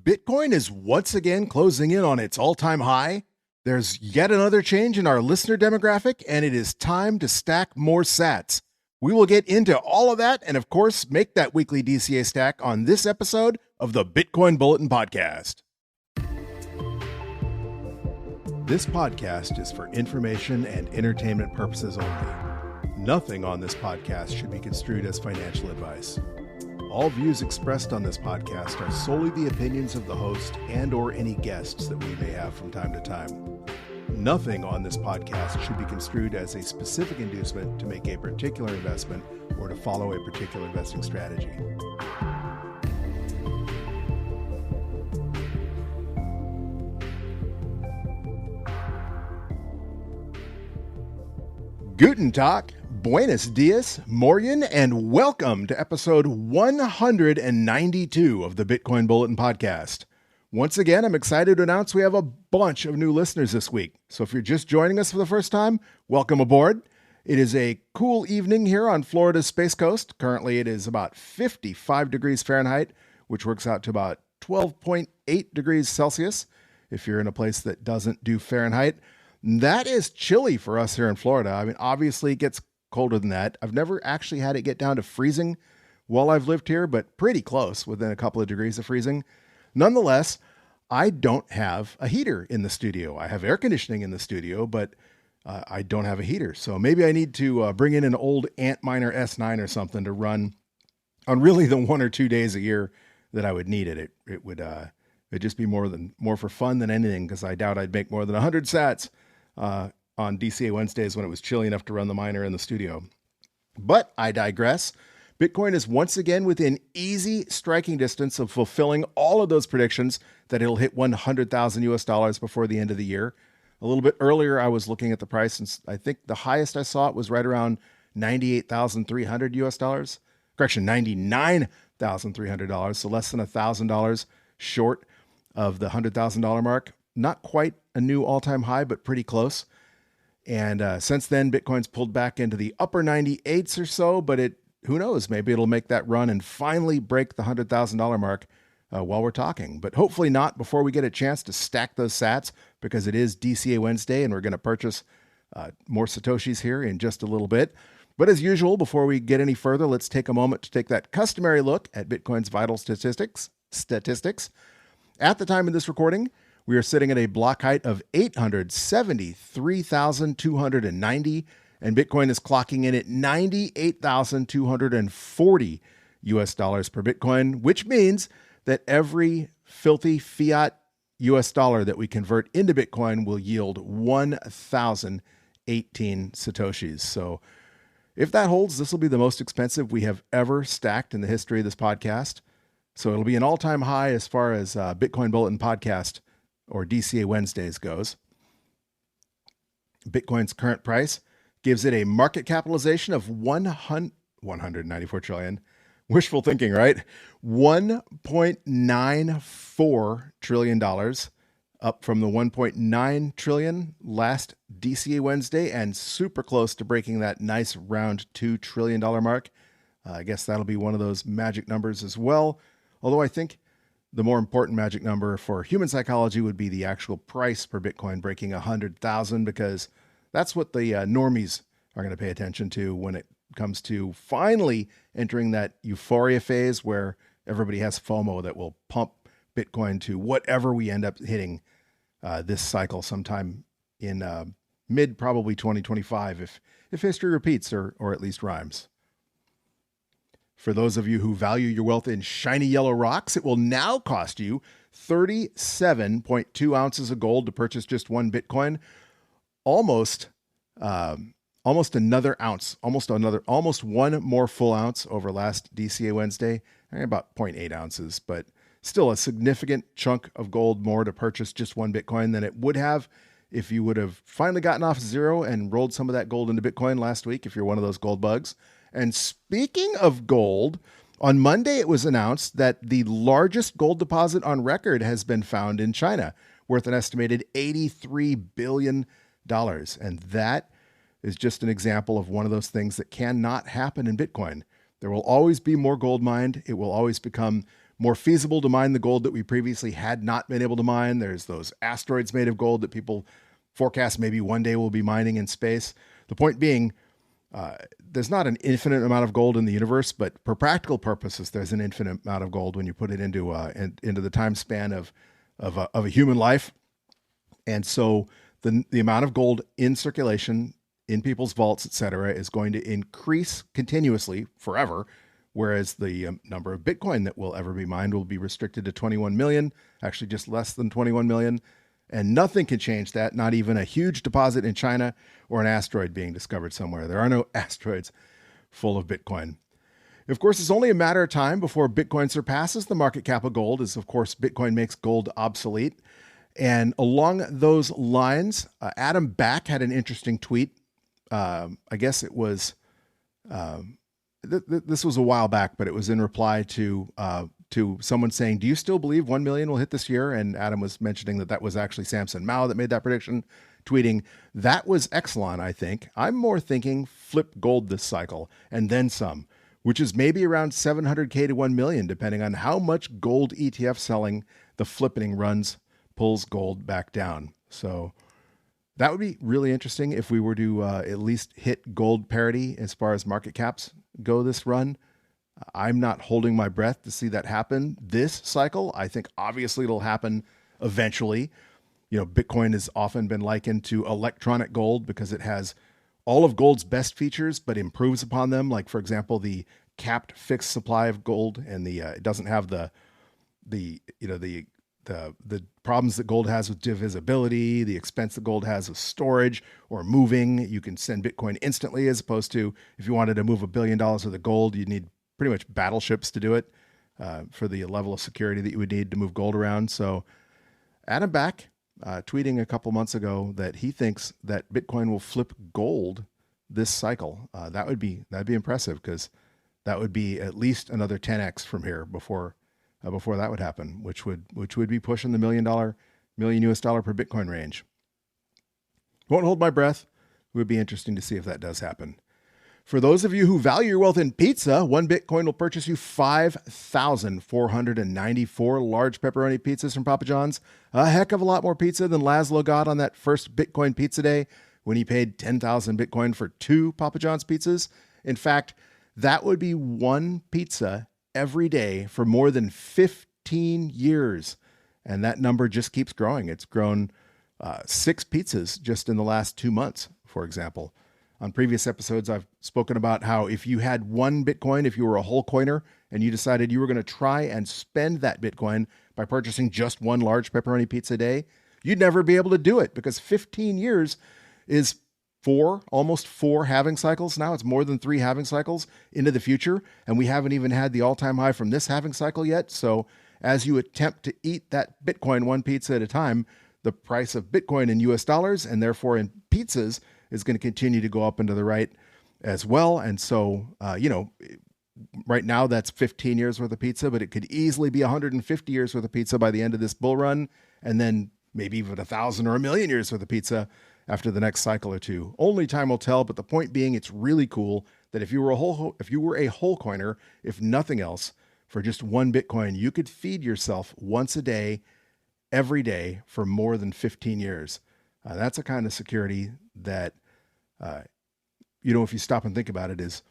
Bitcoin is once again closing in on its all-time high. There's yet another change in our listener demographic, and it is time to stack more sats. We will get into all of that and, of course, make that weekly DCA stack on this episode of the Bitcoin Bulletin Podcast. This podcast is for information and entertainment purposes only. Nothing on this podcast should be construed as financial advice. All views expressed on this podcast are solely the opinions of the host and or any guests that we may have from time to time. Nothing on this podcast should be construed as a specific inducement to make a particular investment or to follow a particular investing strategy. Guten Tag, buenos dias, morgen, and welcome to episode 192 of the Bitcoin Bulletin Podcast. Once again, I'm excited to announce we have a bunch of new listeners this week. So if you're just joining us for the first time, welcome aboard. It is a cool evening here on Florida's Space Coast. Currently, it is about 55 degrees Fahrenheit, which works out to about 12.8 degrees Celsius if you're in a place that doesn't do Fahrenheit. That is chilly for us here in Florida. I mean, obviously it gets colder than that. I've never actually had it get down to freezing while I've lived here, but pretty close, within a couple of degrees of freezing. Nonetheless, I don't have a heater in the studio. I have air conditioning in the studio, but I don't have a heater. So maybe I need to bring in an old Antminer S9 or something to run on really the 1 or 2 days a year that I would need it. It would it'd just be more for fun than anything, because I doubt I'd make more than 100 sats on DCA Wednesdays when it was chilly enough to run the miner in the studio. But I digress. Bitcoin is once again within easy striking distance of fulfilling all of those predictions that it'll hit 100,000 US dollars before the end of the year. A little bit earlier, I was looking at the price, and I think the highest I saw it was right around 98,300 US dollars. Correction, $99,300. So less than $1,000 short of the $100,000 mark. Not quite a new all-time high, but pretty close. And since then, Bitcoin's pulled back into the upper 98s or so, but who knows, maybe it'll make that run and finally break the $100,000 mark while we're talking. But hopefully not before we get a chance to stack those sats, because it is DCA Wednesday and we're going to purchase more Satoshis here in just a little bit. But as usual, before we get any further, let's take a moment to take that customary look at Bitcoin's vital statistics. At the time of this recording, we are sitting at a block height of 873,290, and Bitcoin is clocking in at 98,240 US dollars per Bitcoin, which means that every filthy fiat US dollar that we convert into Bitcoin will yield 1,018 Satoshis. So if that holds, this will be the most expensive we have ever stacked in the history of this podcast. So it'll be an all-time high as far as Bitcoin Bulletin Podcast or DCA Wednesdays goes. Bitcoin's current price gives it a market capitalization of 194 trillion. Wishful thinking, right? $1.94 trillion, up from the 1.9 trillion last DCA Wednesday, and super close to breaking that nice round $2 trillion mark. I guess that'll be one of those magic numbers as well. Although I think the more important magic number for human psychology would be the actual price per Bitcoin breaking 100,000, because that's what the normies are going to pay attention to when it comes to finally entering that euphoria phase where everybody has FOMO that will pump Bitcoin to whatever we end up hitting this cycle sometime in mid probably 2025 if history repeats or at least rhymes. For those of you who value your wealth in shiny yellow rocks, it will now cost you 37.2 ounces of gold to purchase just one Bitcoin. Almost another ounce, almost one more full ounce over last DCA Wednesday, about 0.8 ounces, but still a significant chunk of gold more to purchase just one Bitcoin than it would have if you would have finally gotten off zero and rolled some of that gold into Bitcoin last week, if you're one of those gold bugs. And speaking of gold, on Monday it was announced that the largest gold deposit on record has been found in China, worth an estimated $83 billion. And that is just an example of one of those things that cannot happen in Bitcoin. There will always be more gold mined. It will always become more feasible to mine the gold that we previously had not been able to mine. There's those asteroids made of gold that people forecast maybe one day we'll be mining in space. The point being, there's not an infinite amount of gold in the universe, but for practical purposes, there's an infinite amount of gold when you put it into the time span of a human life. And so the amount of gold in circulation in people's vaults, et cetera, is going to increase continuously forever, whereas the number of Bitcoin that will ever be mined will be restricted to 21 million, actually just less than 21 million. And nothing can change that, not even a huge deposit in China or an asteroid being discovered somewhere. There are no asteroids full of Bitcoin. Of course, it's only a matter of time before Bitcoin surpasses the market cap of gold, as of course Bitcoin makes gold obsolete. And along those lines, Adam Back had an interesting tweet. I guess it was, this was a while back, but it was in reply to someone saying, do you still believe 1 million will hit this year? And Adam was mentioning that was actually Samson Mao that made that prediction, tweeting, that was Exelon, I think. I'm more thinking flip gold this cycle and then some, which is maybe around 700K to 1 million, depending on how much gold ETF selling the flippening runs pulls gold back down. So that would be really interesting if we were to at least hit gold parity as far as market caps go this run. I'm not holding my breath to see that happen this cycle. I think obviously it'll happen eventually. You know, Bitcoin has often been likened to electronic gold because it has all of gold's best features, but improves upon them. Like, for example, the capped fixed supply of gold, and it doesn't have the problems that gold has with divisibility, the expense that gold has with storage or moving. You can send Bitcoin instantly, as opposed to if you wanted to move $1 billion worth of gold, you'd need pretty much battleships to do it for the level of security that you would need to move gold around. So Adam Back tweeting a couple months ago that he thinks that Bitcoin will flip gold this cycle. That'd be impressive, because that would be at least another 10x from here before that would happen, which would be pushing the $1 million US dollar per Bitcoin range. Won't hold my breath. It would be interesting to see if that does happen. For those of you who value your wealth in pizza, 1 Bitcoin will purchase you 5,494 large pepperoni pizzas from Papa John's. A heck of a lot more pizza than Laszlo got on that first Bitcoin pizza day when he paid 10,000 Bitcoin for 2 Papa John's pizzas. In fact, that would be 1 pizza every day for more than 15 years. And that number just keeps growing. It's grown 6 pizzas just in the last 2 months, for example. On previous episodes, I've spoken about how if you had 1 Bitcoin, if you were a whole coiner and you decided you were going to try and spend that Bitcoin by purchasing just 1 large pepperoni pizza a day, you'd never be able to do it, because 15 years is almost 4 halving cycles. Now it's more than 3 halving cycles into the future. And we haven't even had the all-time high from this halving cycle yet. So as you attempt to eat that Bitcoin 1 pizza at a time, the price of Bitcoin in US dollars, and therefore in pizzas, is going to continue to go up and to the right as well. And so, right now that's 15 years worth of pizza, but it could easily be 150 years worth of pizza by the end of this bull run. And then maybe even 1,000 or 1,000,000 years worth of pizza after the next cycle or two. Only time will tell. But the point being, it's really cool that if you were a whole coiner, if nothing else, for just 1 Bitcoin, you could feed yourself once a day, every day for more than 15 years. That's a kind of security that, if you stop and think about it, is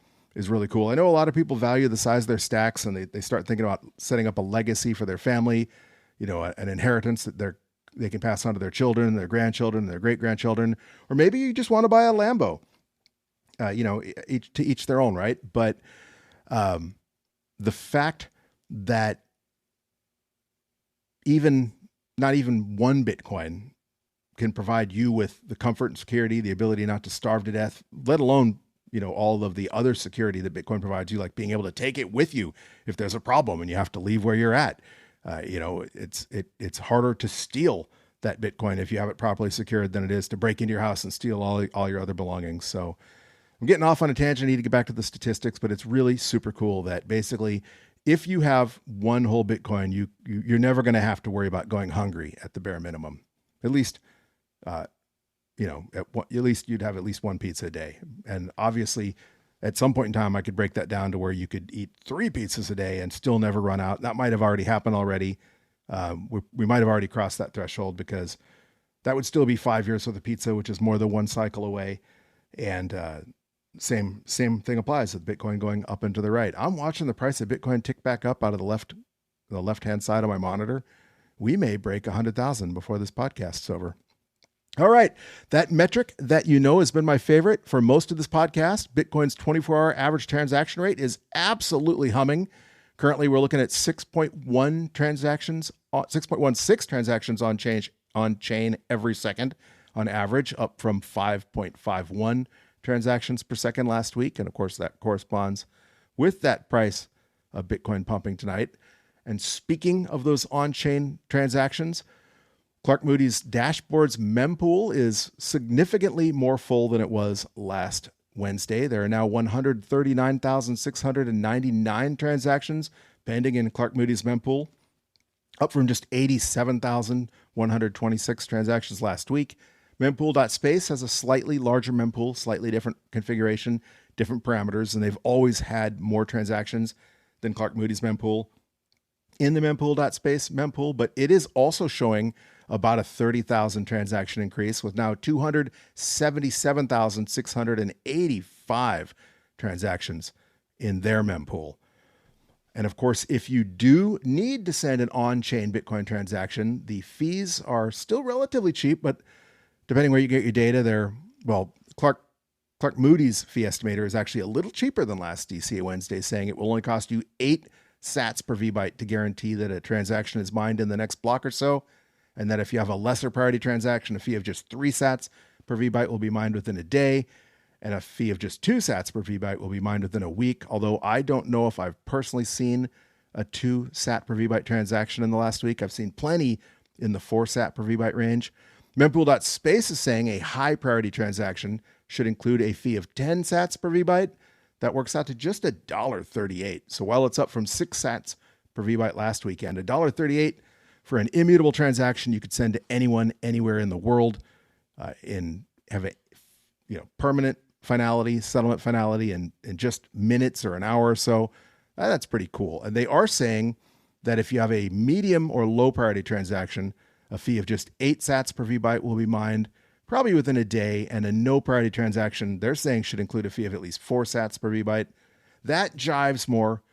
really cool. I know a lot of people value the size of their stacks, and they start thinking about setting up a legacy for their family, an inheritance that they can pass on to their children, their grandchildren, their great-grandchildren, or maybe you just want to buy a Lambo, each their own, right? But the fact that not even 1 Bitcoin can provide you with the comfort and security, the ability not to starve to death, let alone, all of the other security that Bitcoin provides you, like being able to take it with you if there's a problem and you have to leave where you're at. It's harder to steal that Bitcoin if you have it properly secured than it is to break into your house and steal all your other belongings. So I'm getting off on a tangent. I need to get back to the statistics, but it's really super cool that basically if you have 1 whole Bitcoin, you're never going to have to worry about going hungry at the bare minimum. At least, at least you'd have at least 1 pizza a day. And obviously at some point in time, I could break that down to where you could eat 3 pizzas a day and still never run out. That might have already happened already. We might have already crossed that threshold, because that would still be 5 years with a pizza, which is more than one cycle away. And same thing applies with Bitcoin going up and to the right. I'm watching the price of Bitcoin tick back up out of the left-hand side of my monitor. We may break 100,000 before this podcast's over. All right. That metric that has been my favorite for most of this podcast. Bitcoin's 24-hour average transaction rate is absolutely humming. Currently, we're looking at 6.16 transactions on chain every second on average, up from 5.51 transactions per second last week. And of course, that corresponds with that price of Bitcoin pumping tonight. And speaking of those on-chain transactions, Clark Moody's dashboard's mempool is significantly more full than it was last Wednesday. There are now 139,699 transactions pending in Clark Moody's mempool, up from just 87,126 transactions last week. Mempool.space has a slightly larger mempool, slightly different configuration, different parameters, and they've always had more transactions than Clark Moody's mempool in the mempool.space mempool, but it is also showing about a 30,000 transaction increase, with now 277,685 transactions in their mempool. And of course, if you do need to send an on-chain Bitcoin transaction, the fees are still relatively cheap, but depending where you get your data, Clark Moody's fee estimator is actually a little cheaper than last DCA Wednesday, saying it will only cost you 8 sats per VByte to guarantee that a transaction is mined in the next block or so, and that if you have a lesser priority transaction, a fee of just 3 sats per VByte will be mined within a day, and a fee of just 2 sats per VByte will be mined within a week, although I don't know if I've personally seen a 2 sat per VByte transaction in the last week. I've seen plenty in the 4 sat per VByte range. Mempool.space is saying a high priority transaction should include a fee of 10 sats per VByte. That works out to just $1.38. So while it's up from 6 sats per VByte last weekend, $1.38 for an immutable transaction you could send to anyone, anywhere in the world, and have a permanent finality, settlement finality in just minutes or an hour or so. That's pretty cool. And they are saying that if you have a medium or low priority transaction, a fee of just 8 sats per VByte will be mined probably within a day, and a no priority transaction, they're saying, should include a fee of at least 4 sats per VByte. That jives more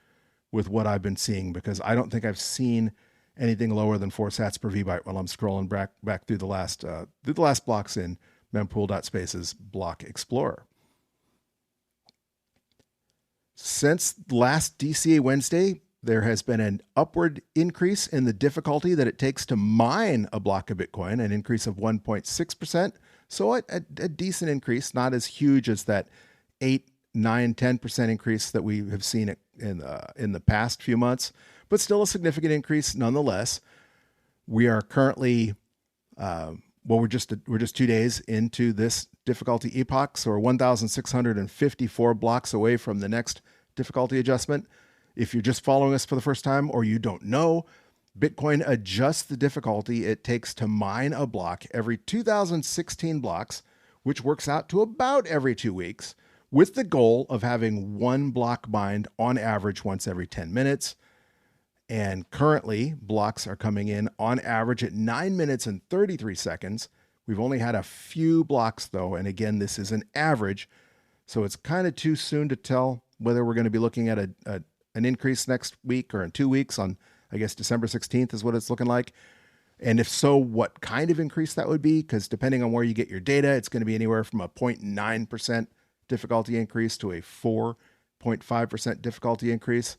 with what I've been seeing, because I don't think I've seen anything lower than 4 sats per VByte while I'm scrolling back through the last blocks in mempool.space's block explorer. Since last DCA Wednesday, there has been an upward increase in the difficulty that it takes to mine a block of Bitcoin, an increase of 1.6%. So a decent increase, not as huge as that 8, 9, 10% increase that we have seen in the past few months, but still a significant increase nonetheless. We are currently, we're just 2 days into this difficulty epoch, so we're 1,654 blocks away from the next difficulty adjustment. If you're just following us for the first time, or you don't know, Bitcoin adjusts the difficulty it takes to mine a block every 2016 blocks, which works out to about every 2 weeks, with the goal of having 1 block mined on average once every 10 minutes. And currently, blocks are coming in on average at 9 minutes and 33 seconds. We've only had a few blocks, though, and again, this is an average, so it's kind of too soon to tell whether we're going to be looking at an increase next week or in 2 weeks on, I guess, December 16th is what it's looking like. And if so, what kind of increase that would be, because depending on where you get your data, it's going to be anywhere from a 0.9% difficulty increase to a 4.5% difficulty increase.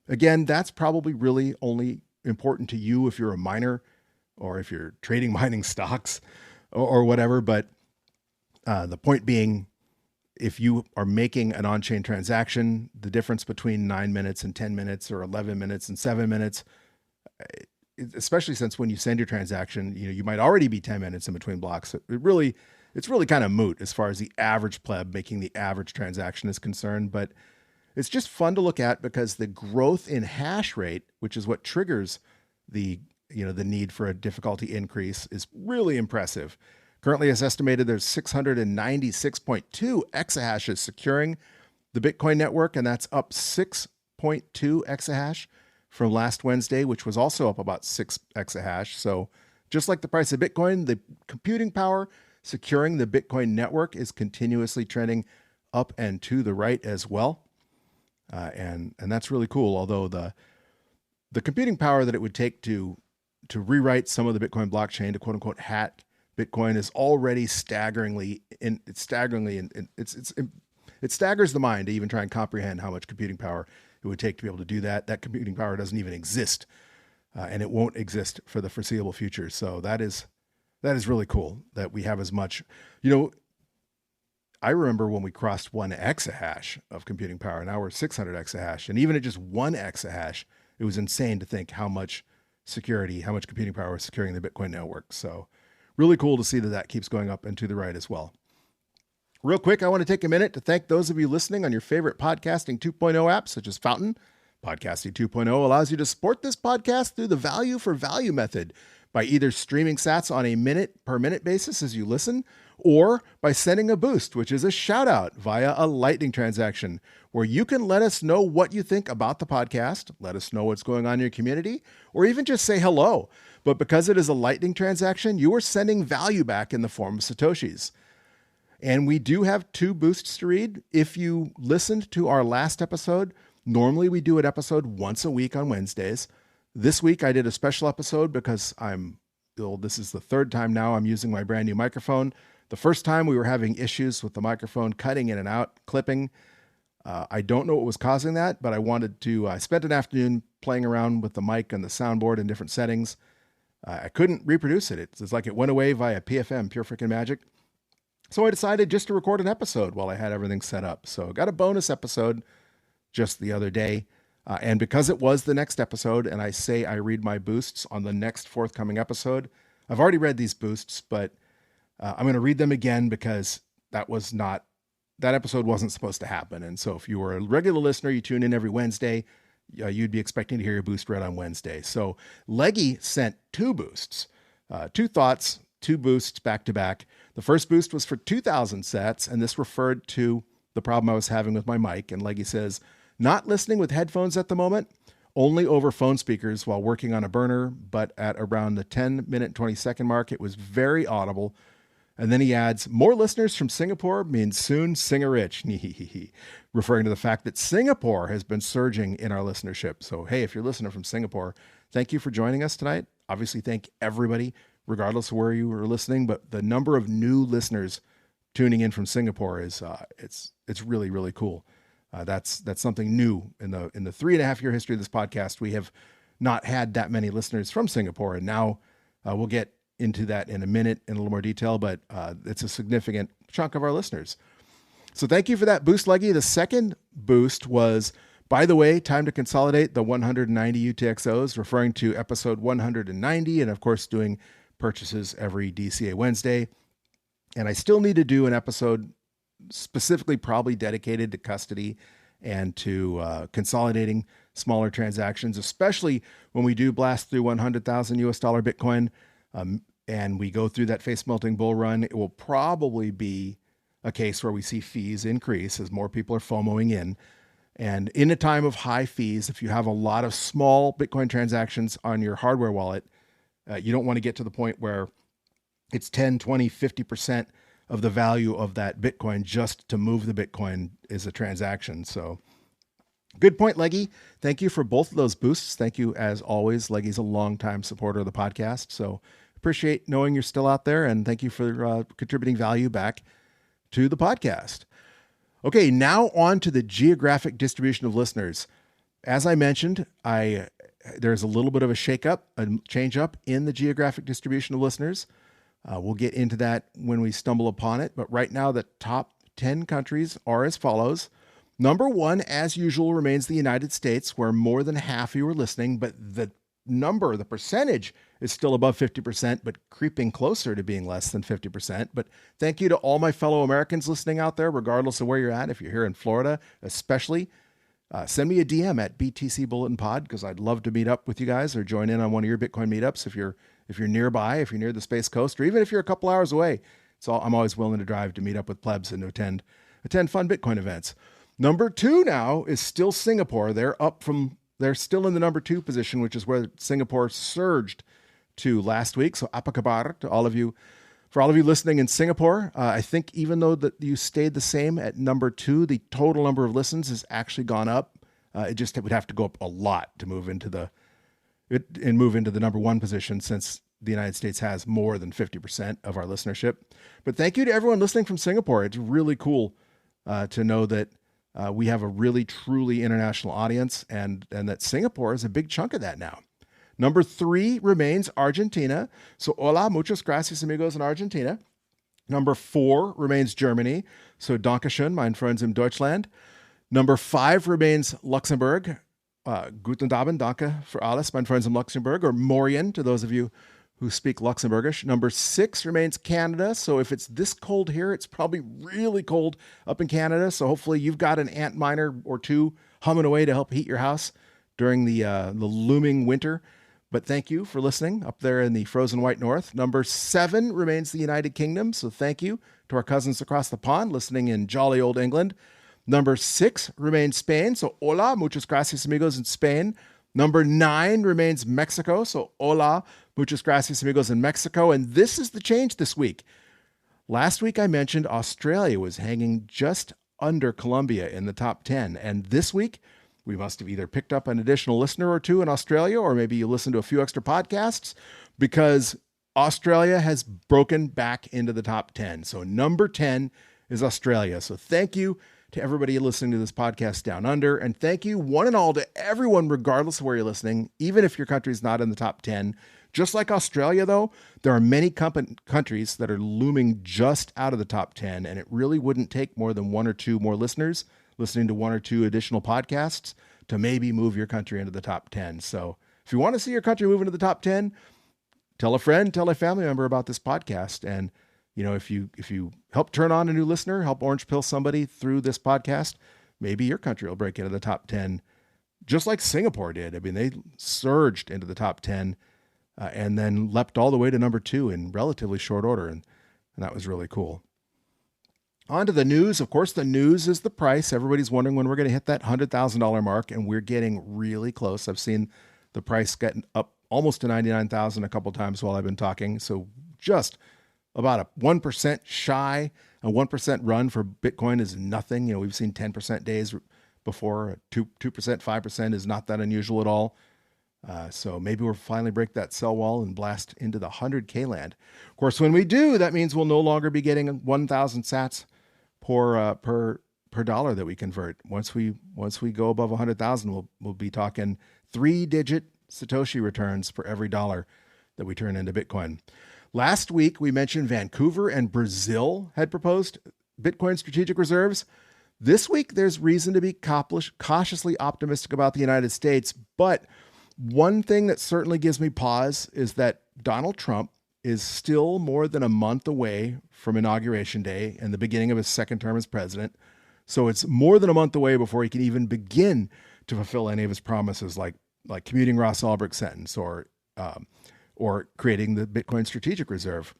Again, that's probably really only important to you if you're a miner or if you're trading mining stocks or whatever. But the point being, if you are making an on-chain transaction, the difference between 9 minutes and 10 minutes or 11 minutes and 7 minutes, especially since when you send your transaction, you might already be 10 minutes in between blocks. It's really kind of moot as far as the average pleb making the average transaction is concerned. But it's just fun to look at, because the growth in hash rate, which is what triggers the need for a difficulty increase, is really impressive. Currently, it's estimated there's 696.2 exahashes securing the Bitcoin network, and that's up 6.2 exahash from last Wednesday, which was also up about 6 exahash. So just like the price of Bitcoin, the computing power securing the Bitcoin network is continuously trending up and to the right as well. And that's really cool. Although the computing power that it would take to rewrite some of the Bitcoin blockchain to quote unquote hack Bitcoin is already it staggers the mind to even try and comprehend how much computing power it would take to be able to do that. That computing power doesn't even exist, and it won't exist for the foreseeable future. So that is really cool that we have as much. I remember when we crossed 1 exahash of computing power. Now we're 600 exahash, and even at just 1 exahash, it was insane to think how much computing power is securing the Bitcoin network. So really cool to see that keeps going up and to the right as well. Real quick, I want to take a minute to thank those of you listening on your favorite Podcasting 2.0 apps, such as Fountain. Podcasting 2.0 allows you to support this podcast through the value for value method by either streaming sats on a minute per minute basis as you listen, or by sending a boost, which is a shout out via a Lightning transaction, where you can let us know what you think about the podcast, let us know what's going on in your community, or even just say hello. But because it is a Lightning transaction, you are sending value back in the form of Satoshis. And we do have 2 boosts to read. If you listened to our last episode, normally we do an episode once a week on Wednesdays. This week I did a special episode because this is the 3rd time now I'm using my brand new microphone. The first time we were having issues with the microphone cutting in and out, clipping. I don't know what was causing that, but I spent an afternoon playing around with the mic and the soundboard in different settings. I couldn't reproduce it. It's like it went away via PFM, pure freaking magic. So I decided just to record an episode while I had everything set up. So I got a bonus episode just the other day. And because it was the next episode, and I say I read my boosts on the next forthcoming episode, I've already read these boosts, but I'm going to read them again because that episode wasn't supposed to happen. And so if you were a regular listener, you tune in every Wednesday, you'd be expecting to hear your boost read on Wednesday. So Leggy sent 2 boosts, 2 thoughts, 2 boosts back to back. The first boost was for 2,000 sats, and this referred to the problem I was having with my mic. And Leggy says, not listening with headphones at the moment, only over phone speakers while working on a burner, but at around the 10-minute, 20-second mark, it was very audible. And then he adds, more listeners from Singapore means soon Singer-rich, referring to the fact that Singapore has been surging in our listenership. So, hey, if you're listening from Singapore, thank you for joining us tonight. Obviously, thank everybody, regardless of where you were listening, but the number of new listeners tuning in from Singapore is it's really, really cool. That's something new in the 3.5-year history of this podcast. We have not had that many listeners from Singapore, and now we'll get into that in a minute in a little more detail, but it's a significant chunk of our listeners. So thank you for that boost, Leggy. The second boost was, by the way, time to consolidate the 190 UTXOs, referring to episode 190, and of course doing purchases every DCA Wednesday. And I still need to do an episode specifically probably dedicated to custody and to consolidating smaller transactions, especially when we do blast through 100,000 US dollar Bitcoin and we go through that face melting bull run. It will probably be a case where we see fees increase as more people are FOMOing in. And in a time of high fees, if you have a lot of small Bitcoin transactions on your hardware wallet, you don't want to get to the point where it's 10, 20, 50% of the value of that Bitcoin just to move the Bitcoin is a transaction. So good point, Leggy. Thank you for both of those boosts. Thank you, as always. Leggy's a longtime supporter of the podcast, so appreciate knowing you're still out there, and thank you for contributing value back to the podcast. Okay, now on to the geographic distribution of listeners. As I mentioned, there's a little bit of a change up in the geographic distribution of listeners. We'll get into that when we stumble upon it. But right now, the top 10 countries are as follows. Number 1, as usual, remains the United States, where more than half of you are listening, but the percentage is still above 50%, but creeping closer to being less than 50%. But thank you to all my fellow Americans listening out there, regardless of where you're at. If you're here in Florida, especially, send me a DM at BTC Bulletin Pod, because I'd love to meet up with you guys or join in on one of your Bitcoin meetups if you're nearby, if you're near the Space Coast, or even if you're a couple hours away. I'm always willing to drive to meet up with plebs and to attend fun Bitcoin events. Number 2 now is still Singapore. They're still in the number 2 position, which is where Singapore surged to last week. So apa kabar to all of you. For all of you listening in Singapore, I think even though that you stayed the same at number 2, the total number of listens has actually gone up. It would have to go up a lot to move into the number 1 position, since the United States has more than 50% of our listenership. But thank you to everyone listening from Singapore. It's really cool to know that we have a really, truly international audience, and that Singapore is a big chunk of that now. Number 3 remains Argentina. So hola, muchas gracias, amigos in Argentina. Number 4 remains Germany. So Dankeschön, mein Freund in Deutschland. Number 5 remains Luxembourg. Guten Abend, danke für alles, mein Freund in Luxembourg, or Morgen to those of you who speak Luxembourgish. Number 6 remains Canada. So if it's this cold here, it's probably really cold up in Canada. So hopefully you've got an Antminer or 2 humming away to help heat your house during the looming winter. But thank you for listening up there in the frozen white north. Number 7 remains the United Kingdom. So thank you to our cousins across the pond listening in jolly old England. Number 6 remains Spain. So hola, muchas gracias, amigos in Spain. Number 9 remains Mexico. So hola, muchas gracias, amigos in Mexico. And this is the change this week. Last week I mentioned Australia was hanging just under Colombia in the top 10. And this week, we must have either picked up an additional listener or 2 in Australia, or maybe you listened to a few extra podcasts, because Australia has broken back into the top 10. So number 10 is Australia. So thank you to everybody listening to this podcast down under. And thank you one and all to everyone, regardless of where you're listening, even if your country is not in the top 10. Just like Australia, though, there are many countries that are looming just out of the top 10, and it really wouldn't take more than 1 or 2 more listeners listening to 1 or 2 additional podcasts to maybe move your country into the top 10. So if you want to see your country move into the top 10, tell a friend, tell a family member about this podcast. And, if you help turn on a new listener, help orange pill somebody through this podcast, maybe your country will break into the top 10, just like Singapore did. I mean, they surged into the top 10 and then leapt all the way to number 2 in relatively short order. And that was really cool. On to the news. Of course, the news is the price. Everybody's wondering when we're going to hit that $100,000 mark, and we're getting really close. I've seen the price getting up almost to $99,000 a couple times while I've been talking. So just about a 1% shy, a 1% run for Bitcoin is nothing. We've seen 10% days before. 2%, 5% is not that unusual at all. So maybe we'll finally break that sell wall and blast into the 100K land. Of course, when we do, that means we'll no longer be getting 1,000 sats per dollar that we convert. Once we go above 100,000, we'll be talking 3-digit Satoshi returns for every dollar that we turn into Bitcoin. Last week, we mentioned Vancouver and Brazil had proposed Bitcoin strategic reserves. This week, there's reason to be cautiously optimistic about the United States. But one thing that certainly gives me pause is that Donald Trump is still more than a month away from Inauguration Day and the beginning of his second term as president. So it's more than a month away before he can even begin to fulfill any of his promises, like commuting Ross Ulbricht's sentence or creating the Bitcoin Strategic Reserve.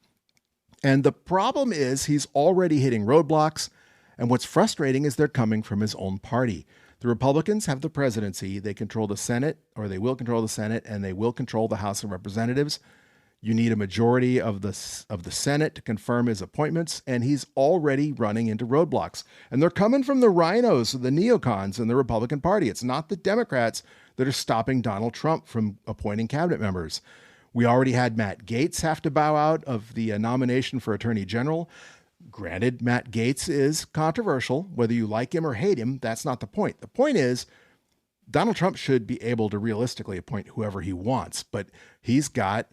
And the problem is he's already hitting roadblocks. And what's frustrating is they're coming from his own party. The Republicans have the presidency. They control the Senate, or they will control the Senate, and they will control the House of Representatives. You need a majority of the Senate to confirm his appointments, and he's already running into roadblocks. And they're coming from the rhinos, the neocons in the Republican Party. It's not the Democrats that are stopping Donald Trump from appointing cabinet members. We already had Matt Gaetz have to bow out of the nomination for Attorney General. Granted, Matt Gaetz is controversial. Whether you like him or hate him, that's not the point. The point is, Donald Trump should be able to realistically appoint whoever he wants, but he's got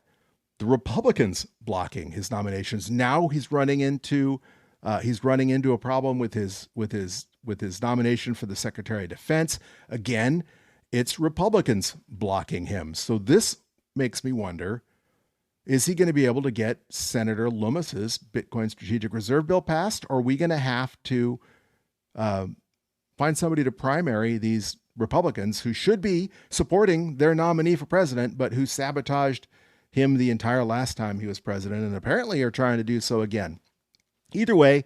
the Republicans blocking his nominations. Now he's running into a problem with his nomination for the Secretary of Defense. Again, it's Republicans blocking him. So this makes me wonder, is he going to be able to get Senator Loomis's Bitcoin Strategic Reserve Bill passed? Or are we going to have to find somebody to primary these Republicans who should be supporting their nominee for president, but who sabotaged him the entire last time he was president and apparently are trying to do so again? Either way,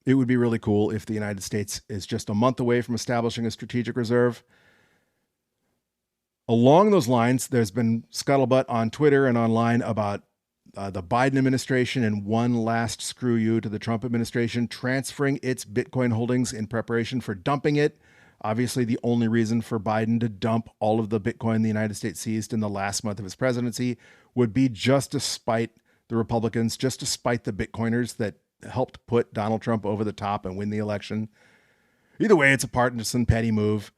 It would be really cool if the United States is just a month away from establishing a strategic reserve. Along those lines, there's been scuttlebutt on Twitter and online about the Biden administration and one last screw you to the Trump administration transferring its Bitcoin holdings in preparation for dumping it. Obviously, the only reason for Biden to dump all of the Bitcoin the United States seized in the last month of his presidency would be just to spite the Republicans, just to spite the Bitcoiners that helped put Donald Trump over the top and win the election. Either way, it's a partisan petty move,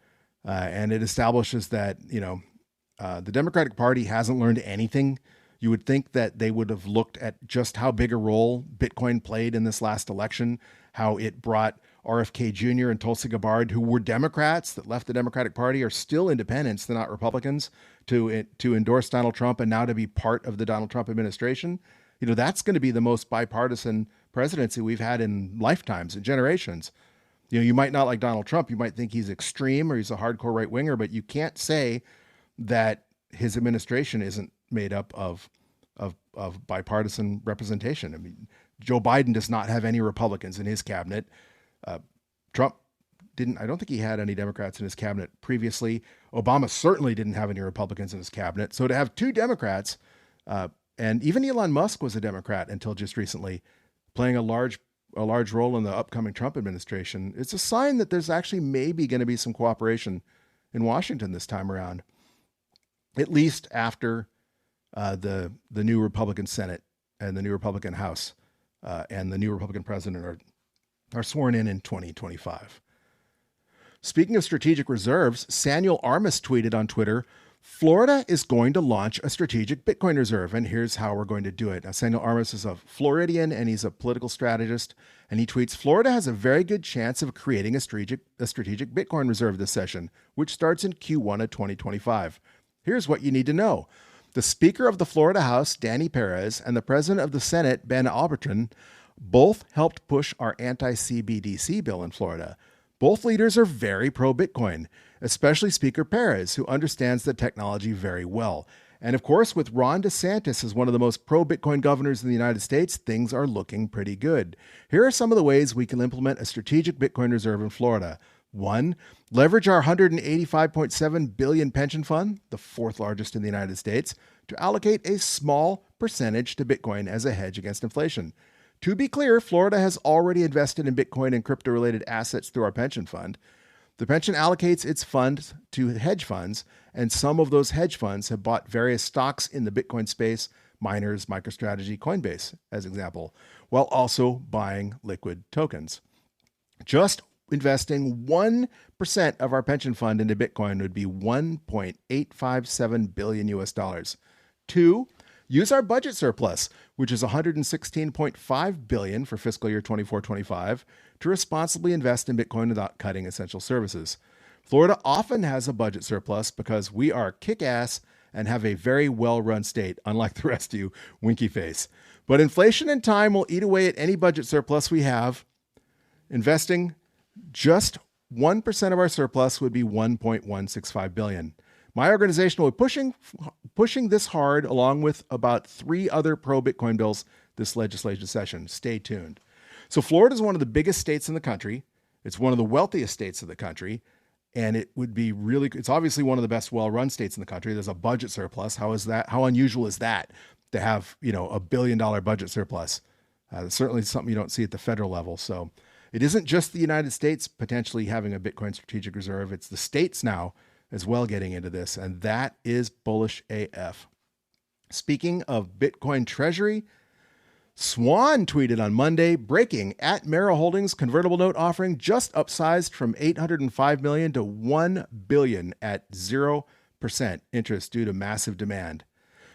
and it establishes that, the Democratic Party hasn't learned anything. You would think that they would have looked at just how big a role Bitcoin played in this last election, how it brought RFK Jr. and Tulsi Gabbard, who were Democrats that left the Democratic Party, are still independents, they're not Republicans, to endorse Donald Trump and now to be part of the Donald Trump administration. That's going to be the most bipartisan presidency we've had in lifetimes and generations. You might not like Donald Trump. You might think he's extreme or he's a hardcore right winger, but you can't say that his administration isn't made up of bipartisan representation. I mean, Joe Biden does not have any Republicans in his cabinet. Trump didn't. I don't think he had any Democrats in his cabinet previously. Obama certainly didn't have any Republicans in his cabinet. So to have two Democrats, and even Elon Musk was a Democrat until just recently, playing a large role in the upcoming Trump administration, it's a sign that there's actually maybe going to be some cooperation in Washington this time around, at least after the new Republican Senate and the new Republican House and the new Republican president are sworn in 2025. Speaking of strategic reserves, Samuel Armas tweeted on Twitter, Florida is going to launch a strategic Bitcoin reserve, and here's how we're going to do it. Now, Samuel Armas is a Floridian, and he's a political strategist, and he tweets, Florida has a very good chance of creating a strategic Bitcoin reserve this session, which starts in Q1 of 2025. Here's what you need to know. The Speaker of the Florida House, Danny Perez, and the President of the Senate, Ben Albertson, both helped push our anti-CBDC bill in Florida. Both leaders are very pro-Bitcoin, especially Speaker Perez, who understands the technology very well. And of course, with Ron DeSantis as one of the most pro-Bitcoin governors in the United States, things are looking pretty good. Here are some of the ways we can implement a strategic Bitcoin reserve in Florida. 1, leverage our $185.7 billion pension fund, the fourth largest in the United States, to allocate a small percentage to Bitcoin as a hedge against inflation. To be clear, Florida has already invested in Bitcoin and crypto-related assets through our pension fund. The pension allocates its funds to hedge funds, and some of those hedge funds have bought various stocks in the Bitcoin space, miners, MicroStrategy, Coinbase, as example, while also buying liquid tokens. Just investing 1% of our pension fund into Bitcoin would be $1.857 billion US dollars. 2, use our budget surplus, which is $116.5 billion for fiscal year 24-25, to responsibly invest in Bitcoin without cutting essential services. Florida often has a budget surplus because we are kick-ass and have a very well-run state, unlike the rest of you, winky face. But inflation and time will eat away at any budget surplus we have. Investing just 1% of our surplus would be $1.165 billion. My organization will be pushing this hard along with about 3 other pro-Bitcoin bills this legislative session. Stay tuned. So Florida is one of the biggest states in the country. It's one of the wealthiest states of the country. And it's obviously one of the best well-run states in the country. There's a budget surplus. How is that? How unusual is that to have, $1 billion budget surplus? Certainly something you don't see at the federal level. So it isn't just the United States potentially having a Bitcoin strategic reserve. It's the states now as well getting into this, and that is bullish AF. Speaking of Bitcoin Treasury, Swan tweeted on Monday, breaking at Merrill Holdings convertible note offering just upsized from $805 million to $1 billion at 0% interest due to massive demand.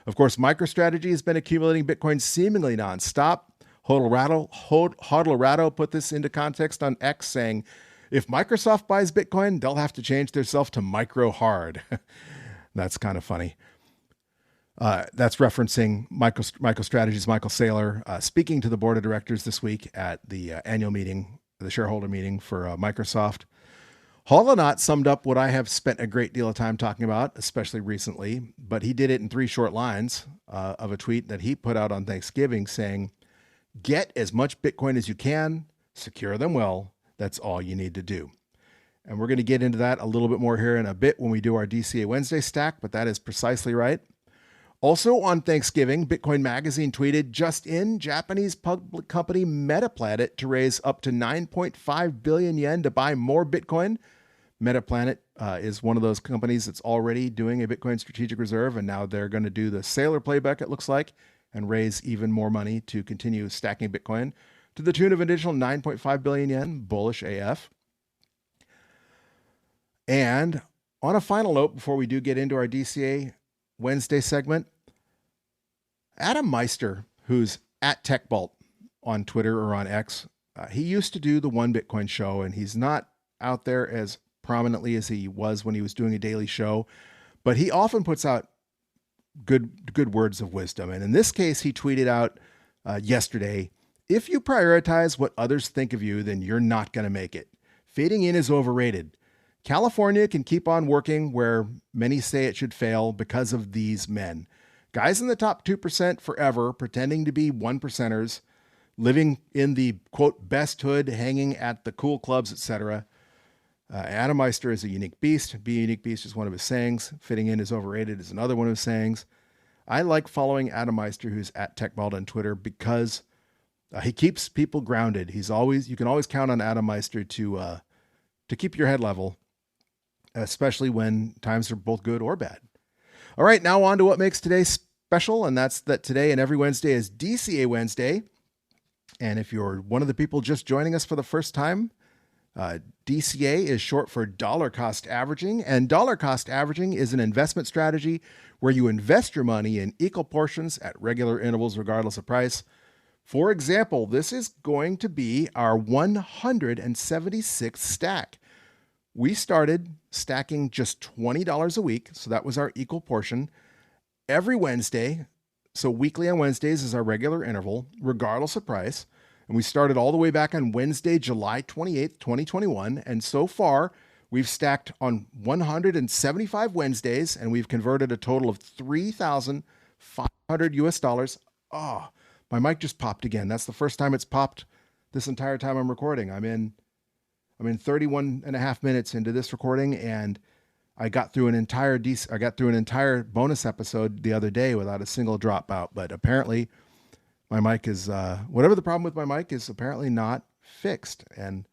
Of course, MicroStrategy has been accumulating Bitcoin seemingly nonstop. Hodlerado put this into context on X, saying, if Microsoft buys Bitcoin, they'll have to change themselves to micro hard. That's kind of funny. That's referencing MicroStrategy's Michael Saylor speaking to the board of directors this week at the annual meeting, the shareholder meeting for Microsoft. Holonaut summed up what I have spent a great deal of time talking about, especially recently, but he did it in 3 short lines of a tweet that he put out on Thanksgiving saying, get as much Bitcoin as you can, secure them well. That's all you need to do. And we're going to get into that a little bit more here in a bit when we do our DCA Wednesday stack, but that is precisely right. Also on Thanksgiving, Bitcoin Magazine tweeted, just in, Japanese public company Metaplanet to raise up to 9.5 billion yen to buy more Bitcoin. Metaplanet is one of those companies that's already doing a Bitcoin strategic reserve, and now they're going to do the sailor playback, it looks like, and raise even more money to continue stacking Bitcoin to the tune of an additional 9.5 billion yen, bullish AF. And on a final note, before we do get into our DCA Wednesday segment, Adam Meister, who's at TechBalt on Twitter or on X, he used to do the One Bitcoin show, and he's not out there as prominently as he was when he was doing a daily show, but he often puts out good words of wisdom. And in this case, he tweeted out yesterday, if you prioritize what others think of you, then you're not going to make it. Fading in is overrated. California can keep on working where many say it should fail because of these men. Guys in the top 2% forever, pretending to be 1%ers, living in the, quote, best hood, hanging at the cool clubs, etc. Adam Meister is a unique beast. Be a unique beast is one of his sayings. Fitting in is overrated is another one of his sayings. I like following Adam Meister, who's at TechBalt on Twitter, because he keeps people grounded. You can always count on Adam Meister to keep your head level, especially when times are both good or bad. All right, now on to what makes today special, and that's that today and every Wednesday is DCA Wednesday. And if you're one of the people just joining us for the first time, DCA is short for dollar cost averaging, and dollar cost averaging is an investment strategy where you invest your money in equal portions at regular intervals regardless of price. For example, this is going to be our 176th stack. We started stacking just $20 a week, so that was our equal portion, every Wednesday. So weekly on Wednesdays is our regular interval, regardless of price. And we started all the way back on Wednesday, July 28th, 2021. And so far, we've stacked on 175 Wednesdays, and we've converted a total of $3,500 US. Oh, my mic just popped again. That's the first time it's popped this entire time I'm recording. I'm in 31 and a half minutes into this recording, and I got through an entire bonus episode the other day without a single dropout. But apparently my mic is, whatever the problem with my mic is, apparently not fixed. And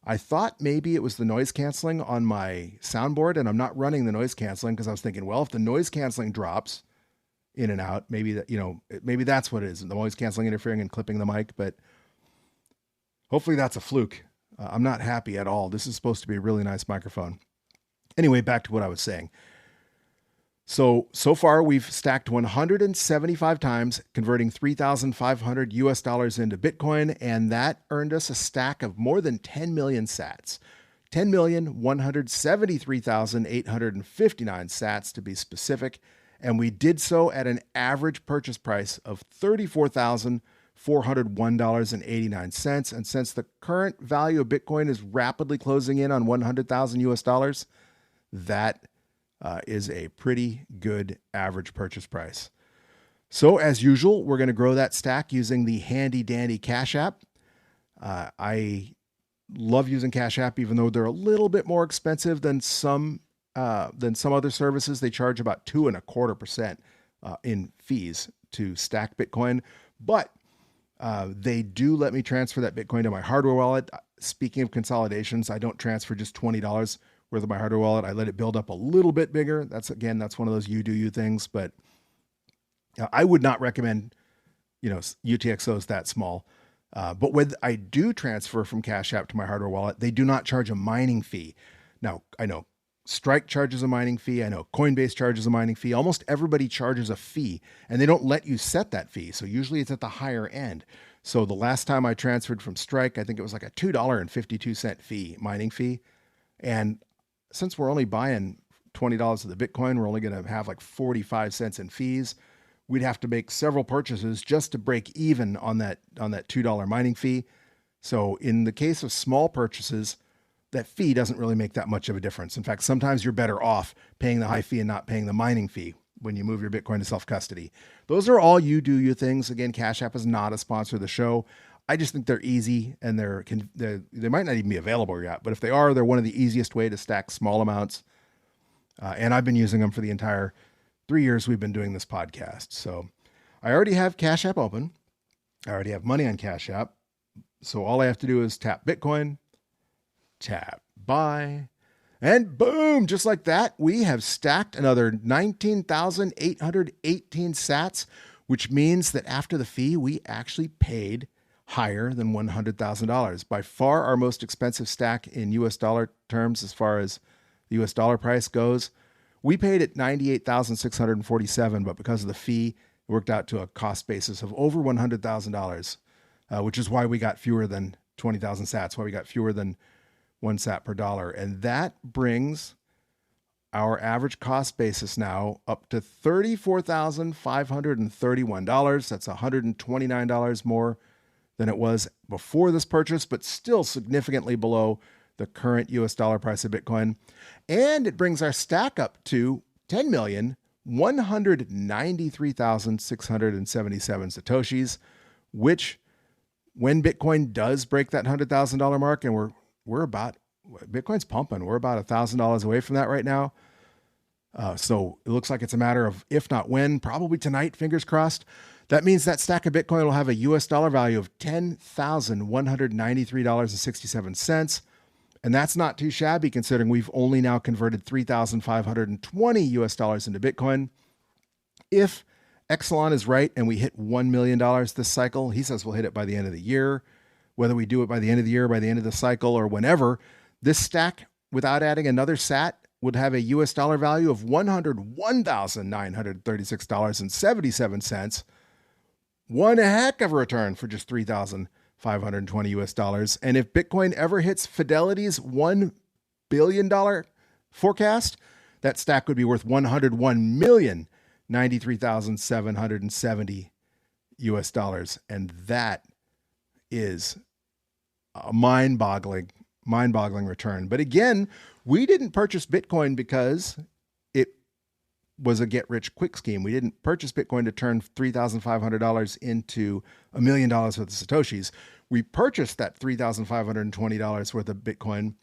I thought maybe it was the noise canceling on my soundboard, and I'm not running the noise canceling because I was thinking, well, if the noise canceling drops in and out, maybe that's what it is. The noise canceling interfering and clipping the mic, but hopefully that's a fluke. I'm not happy at all. This is supposed to be a really nice microphone. Anyway, back to what I was saying. So far we've stacked 175 times, converting $3,500 US into Bitcoin, and that earned us a stack of more than 10 million sats. 10,173,859 sats to be specific, and we did so at an average purchase price of $34,401.89. And since the current value of Bitcoin is rapidly closing in on 100,000 US dollars, that is a pretty good average purchase price. So as usual, we're going to grow that stack using the handy dandy Cash App. I love using Cash App, even though they're a little bit more expensive than some other services. They charge about 2.25% in fees to stack Bitcoin, but they do let me transfer that Bitcoin to my hardware wallet. Speaking of consolidations, I don't transfer just $20 worth of my hardware wallet. I let it build up a little bit bigger. That's one of those you do you things, but I would not recommend, UTXOs that small. But when I do transfer from Cash App to my hardware wallet, they do not charge a mining fee. Now, I know Strike charges a mining fee. I know Coinbase charges a mining fee. Almost everybody charges a fee, and they don't let you set that fee. So usually it's at the higher end. So the last time I transferred from Strike, I think it was like a $2.52 mining fee. And since we're only buying $20 of the Bitcoin, we're only going to have like 45 cents in fees. We'd have to make several purchases just to break even on that $2 mining fee. So in the case of small purchases, that fee doesn't really make that much of a difference. In fact, sometimes you're better off paying the high fee and not paying the mining fee when you move your Bitcoin to self-custody. Those are all you do you things. Again, Cash App is not a sponsor of the show. I just think they're easy, and they might not even be available yet, but if they are, they're one of the easiest way to stack small amounts. And I've been using them for the entire 3 years we've been doing this podcast. So I already have Cash App open. I already have money on Cash App. So all I have to do is tap Bitcoin, tap buy, and boom, just like that, we have stacked another 19,818 sats, which means that after the fee, we actually paid higher than $100,000. By far our most expensive stack in US dollar terms, as far as the US dollar price goes. We paid at 98,647, but because of the fee, it worked out to a cost basis of over $100,000, which is why we got fewer than 20,000 sats, why we got fewer than 1 sat per dollar. And that brings our average cost basis now up to $34,531. That's $129 more than it was before this purchase, but still significantly below the current US dollar price of Bitcoin. And it brings our stack up to 10,193,677 Satoshis, which when Bitcoin does break that $100,000 mark, and we're about, Bitcoin's pumping, we're about $1,000 away from that right now. So it looks like it's a matter of, if not when, probably tonight, fingers crossed. That means that stack of Bitcoin will have a US dollar value of $10,193.67. And that's not too shabby considering we've only now converted 3,520 US dollars into Bitcoin. If Exelon is right and we hit $1 million this cycle, he says we'll hit it by the end of the year. Whether we do it by the end of the year, by the end of the cycle, or whenever, this stack, without adding another sat, would have a US dollar value of $101,936.77. One heck of a return for just $3,520 US dollars. And if Bitcoin ever hits Fidelity's $1 billion forecast, that stack would be worth $101,093,770 US dollars. And that is a mind-boggling return. But again, we didn't purchase Bitcoin because it was a get-rich-quick scheme. We didn't purchase Bitcoin to turn $3,500 into $1 million worth of Satoshis. We purchased that $3,520 worth of Bitcoin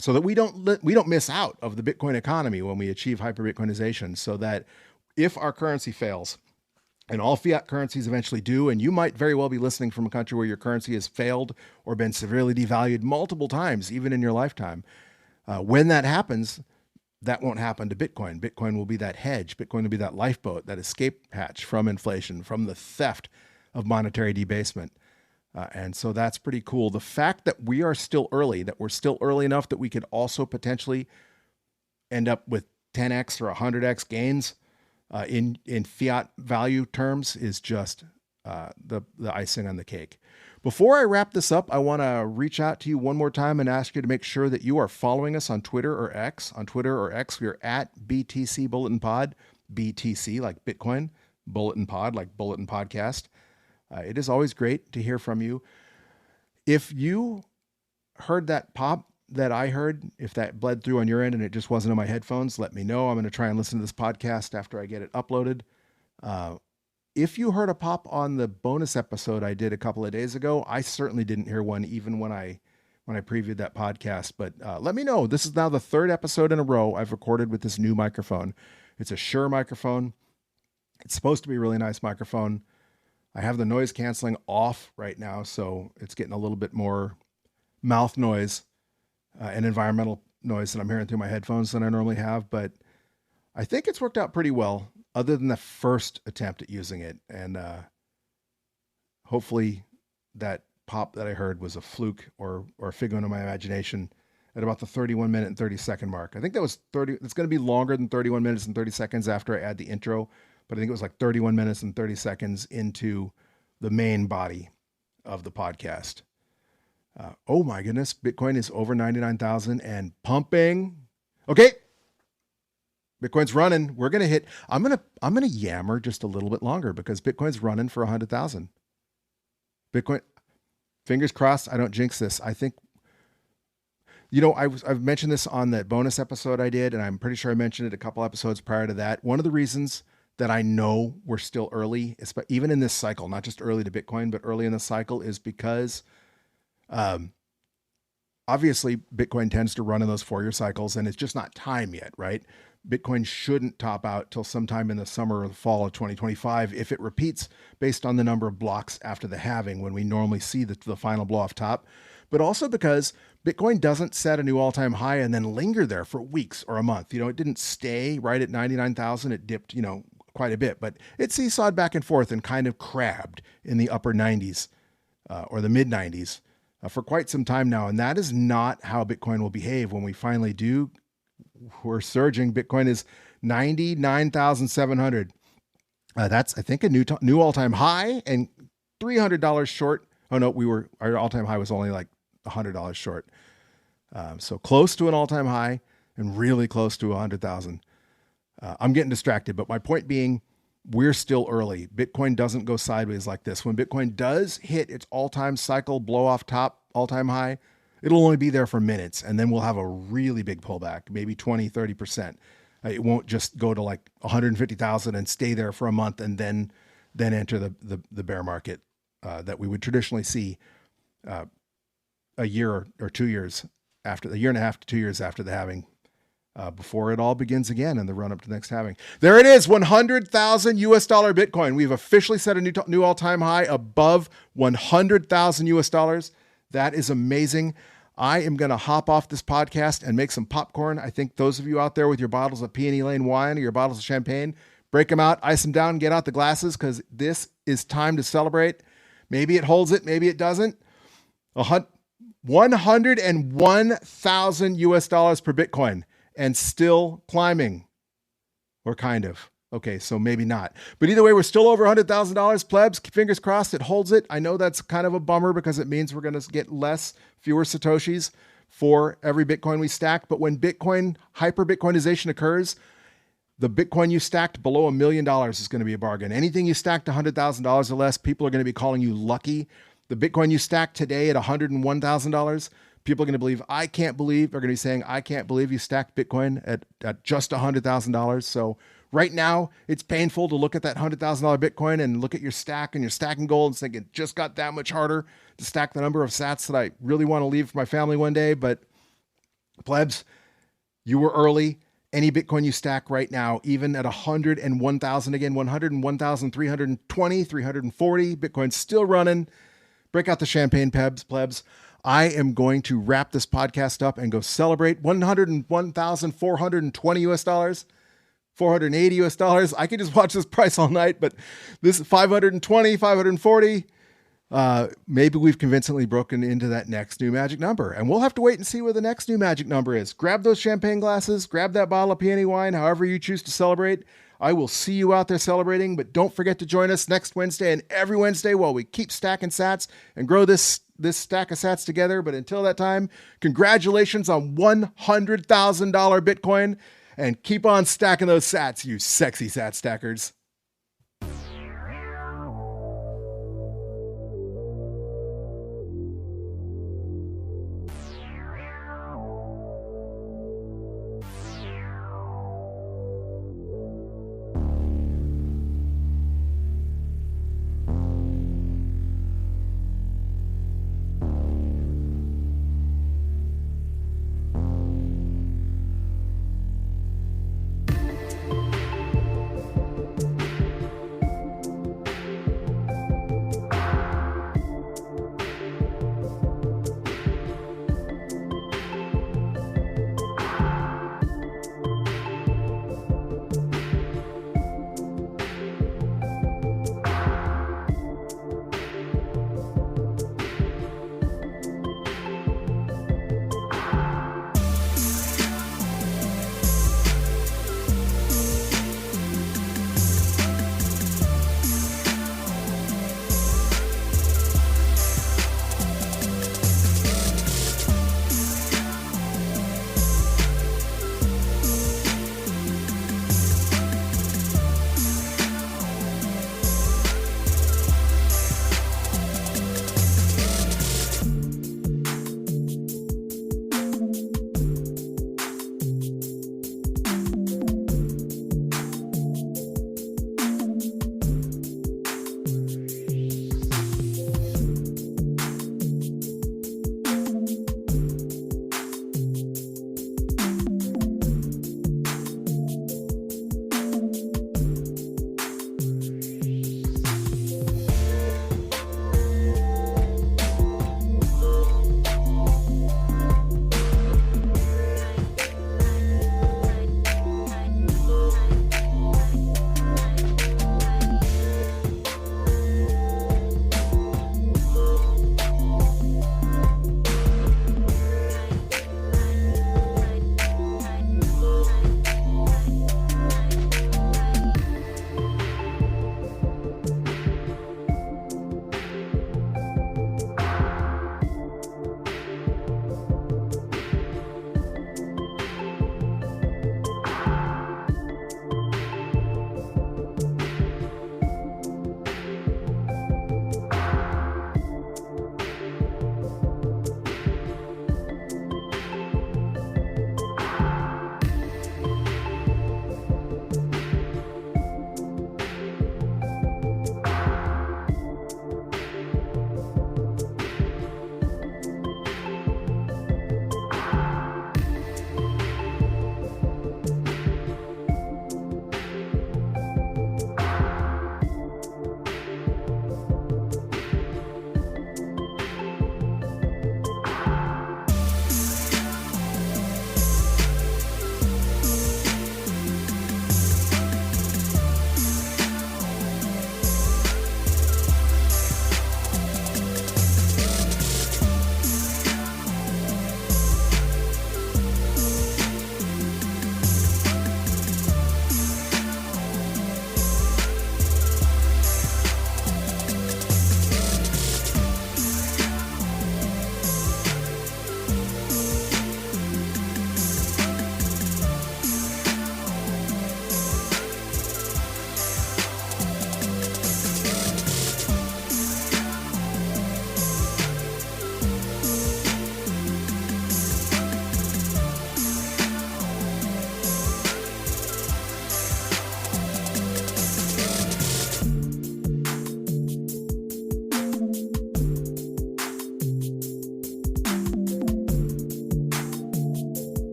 so that we don't miss out of the Bitcoin economy when we achieve hyper-Bitcoinization, so that if our currency fails, and all fiat currencies eventually do, and you might very well be listening from a country where your currency has failed or been severely devalued multiple times, even in your lifetime. When that happens, that won't happen to Bitcoin. Bitcoin will be that hedge. Bitcoin will be that lifeboat, that escape hatch from inflation, from the theft of monetary debasement. And so that's pretty cool. The fact that we are still early, that we're still early enough that we could also potentially end up with 10x or 100x gains in fiat value terms is just the icing on the cake. Before I wrap this up, I want to reach out to you one more time and ask you to make sure that you are following us on Twitter or X. On Twitter or X, we are at BTC Bulletin Pod, BTC like Bitcoin, Bulletin Pod like Bulletin Podcast. It is always great to hear from you. If you heard that pop that I heard, if that bled through on your end and it just wasn't on my headphones, let me know. I'm going to try and listen to this podcast after I get it uploaded. If you heard a pop on the bonus episode I did a couple of days ago, I certainly didn't hear one even when I previewed that podcast, but let me know. This is now the third episode in a row I've recorded with this new microphone. It's a Shure microphone. It's supposed to be a really nice microphone. I have the noise canceling off right now, so it's getting a little bit more mouth noise and environmental noise that I'm hearing through my headphones than I normally have, but I think it's worked out pretty well other than the first attempt at using it. And hopefully that pop that I heard was a fluke or a figment of my imagination at about the 31 minute and 30 second mark. I think that was 30. It's going to be longer than 31 minutes and 30 seconds after I add the intro, but I think it was like 31 minutes and 30 seconds into the main body of the podcast. Oh my goodness. Bitcoin is over 99,000 and pumping. Okay. Bitcoin's running. We're going to hit, I'm going to yammer just a little bit longer because Bitcoin's running for 100,000. Bitcoin, fingers crossed. I don't jinx this. I think, I've mentioned this on that bonus episode I did, and I'm pretty sure I mentioned it a couple episodes prior to that. One of the reasons that I know we're still early, even in this cycle, not just early to Bitcoin, but early in the cycle, is because obviously Bitcoin tends to run in those 4-year cycles, and it's just not time yet, right? Bitcoin shouldn't top out till sometime in the summer or the fall of 2025 if it repeats based on the number of blocks after the halving when we normally see the final blow off top, but also because Bitcoin doesn't set a new all-time high and then linger there for weeks or a month. It didn't stay right at 99,000. It dipped, quite a bit, but it seesawed back and forth and kind of crabbed in the upper 90s or the mid 90s for quite some time now. And that is not how Bitcoin will behave when we finally do. We're surging. Bitcoin is 99,700. That's, I think, a new all-time high and $300 short. Oh no, our all-time high was only like $100 short. So close to an all-time high and really close to 100,000. I'm getting distracted, but my point being, we're still early. Bitcoin doesn't go sideways like this. When Bitcoin does hit its all-time cycle blow off top all-time high, it'll only be there for minutes, and then we'll have a really big pullback, maybe 20, 30%. It won't just go to like 150,000 and stay there for a month and then enter the bear market that we would traditionally see a year or 2 years after, a year and a half to 2 years after the halving. Before it all begins again in the run up to the next halving. There it is, 100,000 US dollar Bitcoin. We've officially set a new all-time high above 100,000 US dollars. That is amazing. I am going to hop off this podcast and make some popcorn. I think those of you out there with your bottles of Peony Lane wine or your bottles of champagne, break them out, ice them down, get out the glasses, because this is time to celebrate. Maybe it holds it, maybe it doesn't. 101,000 US dollars per Bitcoin. And still climbing, or kind of. Okay, so maybe not. But either way, we're still over $100,000, plebs. Fingers crossed it holds it. I know that's kind of a bummer because it means we're going to get fewer Satoshis for every Bitcoin we stack. But when hyper-Bitcoinization occurs, the Bitcoin you stacked below $1 million is going to be a bargain. Anything you stacked $100,000 or less, people are going to be calling you lucky. The Bitcoin you stacked today at $101,000, people are going to believe, are going to be saying, I can't believe you stacked Bitcoin at just $100,000. So right now it's painful to look at that $100,000 Bitcoin and look at your stack and your stacking goal and think it just got that much harder to stack the number of sats that I really want to leave for my family one day. But plebs, you were early. Any Bitcoin you stack right now, even at 101,000, again, 101,320, 340, Bitcoin's still running. Break out the champagne, plebs. I am going to wrap this podcast up and go celebrate 101,420 US dollars, 480 US dollars. I could just watch this price all night, but this is 520, 540. Maybe we've convincingly broken into that next new magic number, and we'll have to wait and see where the next new magic number is. Grab those champagne glasses, grab that bottle of peony wine, however you choose to celebrate. I will see you out there celebrating, but don't forget to join us next Wednesday and every Wednesday while we keep stacking sats and grow this stack of sats together. But until that time, congratulations on $100,000 Bitcoin, and keep on stacking those sats, you sexy sat stackers.